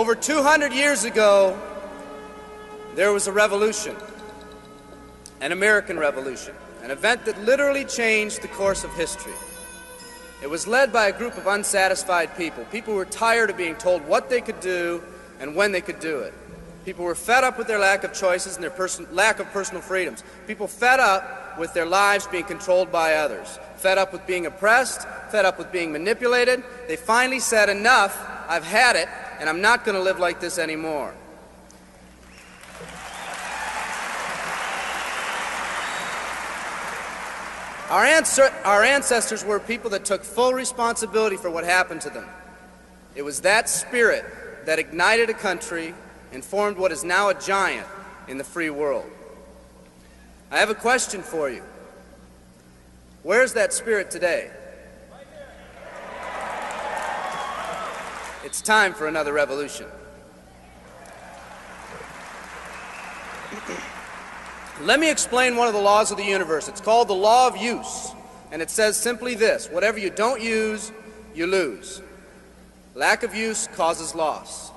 Over 200 years ago, there was a revolution, an American Revolution, an event that literally changed the course of history. It was led by a group of unsatisfied people. People who were tired of being told what they could do and when they could do it. People were fed up with their lack of choices and their lack of personal freedoms. People fed up with their lives being controlled by others. Fed up with being oppressed, fed up with being manipulated. They finally said, enough, I've had it, and I'm not going to live like this anymore. Our ancestors were people that took full responsibility for what happened to them. It was that spirit that ignited a country and formed what is now a giant in the free world. I have a question for you. Where's that spirit today? It's time for another revolution. Let me explain one of the laws of the universe. It's called the law of use, and it says simply this: whatever you don't use, you lose. Lack of use causes loss.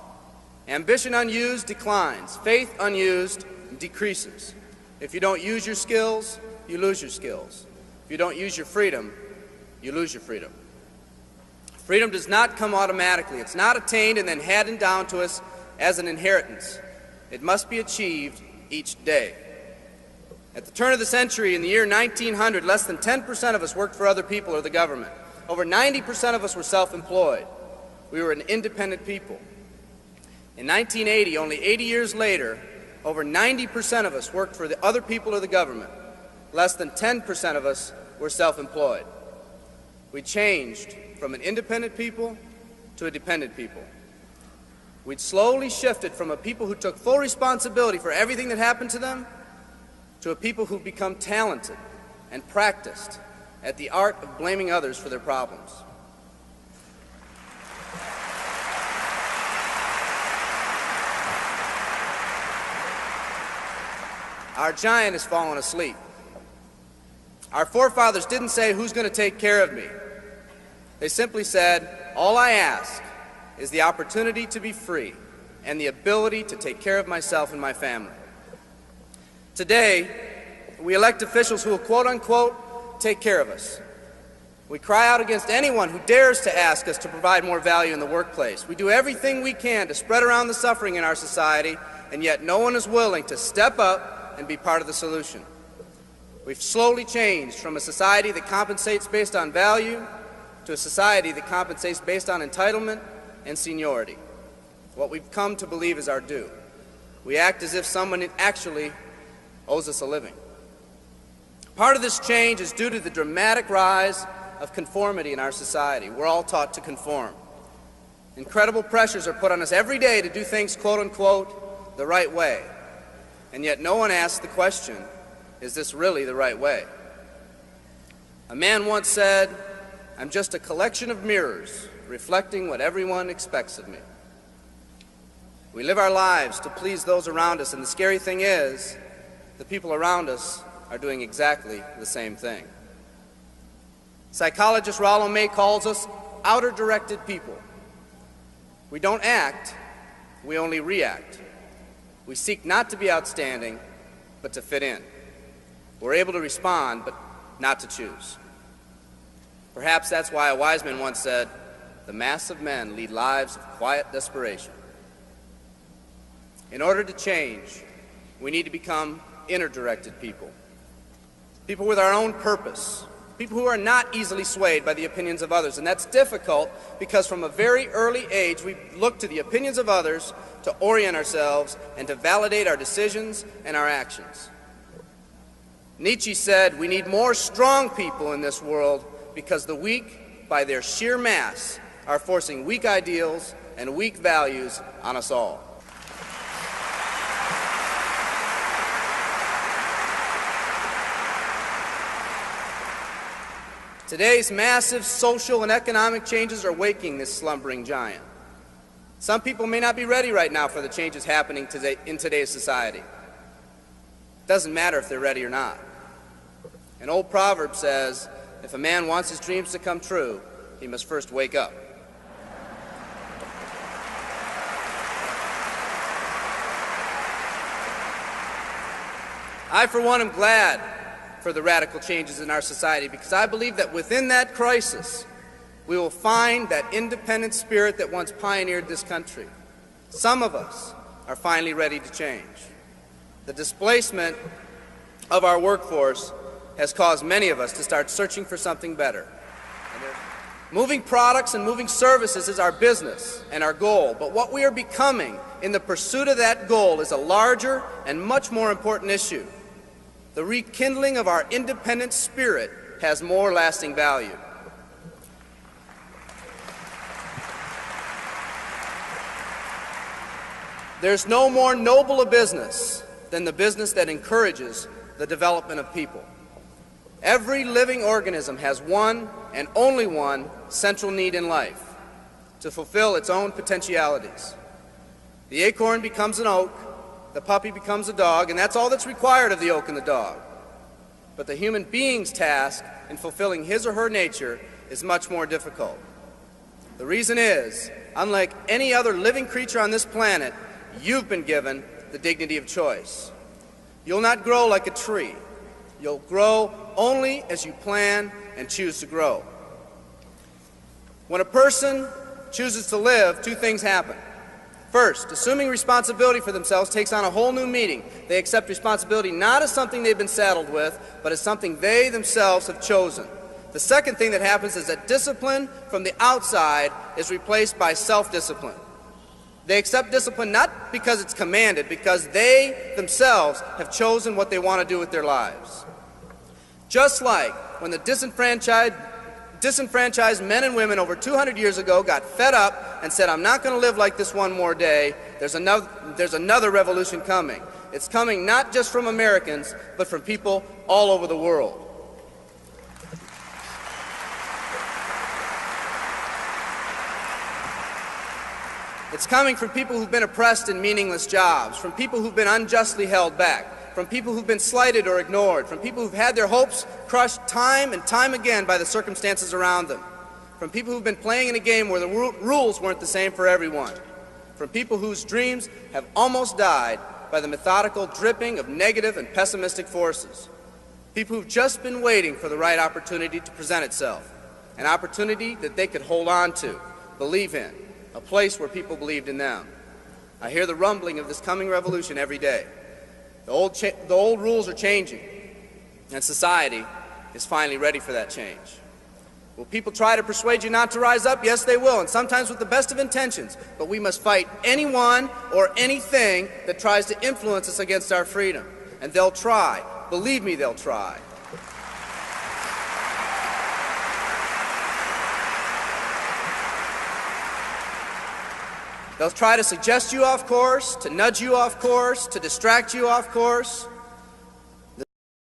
Ambition unused declines. Faith unused decreases. If you don't use your skills, you lose your skills. If you don't use your freedom, you lose your freedom. Freedom does not come automatically. It's not attained and then handed down to us as an inheritance. It must be achieved each day. At the turn of the century, in the year 1900, less than 10% of us worked for other people or the government. Over 90% of us were self-employed. We were an independent people. In 1980, only 80 years later, over 90% of us worked for the other people or the government. Less than 10% of us were self-employed. We changed from an independent people to a dependent people. We'd slowly shifted from a people who took full responsibility for everything that happened to them to a people who've become talented and practiced at the art of blaming others for their problems. Our giant has fallen asleep. Our forefathers didn't say, who's going to take care of me? They simply said, all I ask is the opportunity to be free and the ability to take care of myself and my family. Today, we elect officials who will quote-unquote take care of us. We cry out against anyone who dares to ask us to provide more value in the workplace. We do everything we can to spread around the suffering in our society, and yet no one is willing to step up and be part of the solution. We've slowly changed from a society that compensates based on value to a society that compensates based on entitlement and seniority. What we've come to believe is our due. We act as if someone actually owes us a living. Part of this change is due to the dramatic rise of conformity in our society. We're all taught to conform. Incredible pressures are put on us every day to do things, quote-unquote, the right way. And yet no one asks the question, is this really the right way? A man once said, I'm just a collection of mirrors reflecting what everyone expects of me. We live our lives to please those around us, and the scary thing is, the people around us are doing exactly the same thing. Psychologist Rollo May calls us outer-directed people. We don't act, we only react. We seek not to be outstanding, but to fit in. We're able to respond, but not to choose. Perhaps that's why a wise man once said, the mass of men lead lives of quiet desperation. In order to change, we need to become inner-directed people. People with our own purpose. People who are not easily swayed by the opinions of others. And that's difficult because from a very early age we look to the opinions of others to orient ourselves and to validate our decisions and our actions. Nietzsche said, we need more strong people in this world because the weak, by their sheer mass, are forcing weak ideals and weak values on us all. Today's massive social and economic changes are waking this slumbering giant. Some people may not be ready right now for the changes happening today in today's society. It doesn't matter if they're ready or not. An old proverb says, if a man wants his dreams to come true, he must first wake up. I, for one, am glad for the radical changes in our society because I believe that within that crisis, we will find that independent spirit that once pioneered this country. Some of us are finally ready to change. The displacement of our workforce has caused many of us to start searching for something better. Moving products and moving services is our business and our goal, but what we are becoming in the pursuit of that goal is a larger and much more important issue. The rekindling of our independent spirit has more lasting value. There's no more noble a business than the business that encourages the development of people. Every living organism has one and only one central need in life: to fulfill its own potentialities. The acorn becomes an oak, the puppy becomes a dog, and that's all that's required of the oak and the dog. But the human being's task in fulfilling his or her nature is much more difficult. The reason is, unlike any other living creature on this planet, you've been given the dignity of choice. You'll not grow like a tree. You'll grow only as you plan and choose to grow. When a person chooses to live, two things happen. First, assuming responsibility for themselves takes on a whole new meaning. They accept responsibility not as something they've been saddled with, but as something they themselves have chosen. The second thing that happens is that discipline from the outside is replaced by self-discipline. They accept discipline not because it's commanded, because they themselves have chosen what they want to do with their lives. Just like when the disenfranchised men and women over 200 years ago got fed up and said, "I'm not going to live like this one more day," there's another revolution coming. It's coming not just from Americans, but from people all over the world. It's coming from people who've been oppressed in meaningless jobs, from people who've been unjustly held back, from people who've been slighted or ignored, from people who've had their hopes crushed time and time again by the circumstances around them, from people who've been playing in a game where the rules weren't the same for everyone, from people whose dreams have almost died by the methodical dripping of negative and pessimistic forces, people who've just been waiting for the right opportunity to present itself, an opportunity that they could hold on to, believe in, a place where people believed in them. I hear the rumbling of this coming revolution every day. The old rules are changing, and society is finally ready for that change. Will people try to persuade you not to rise up? Yes, they will, and sometimes with the best of intentions. But we must fight anyone or anything that tries to influence us against our freedom. And they'll try. Believe me, they'll try. They'll try to suggest you off course, to nudge you off course, to distract you off course.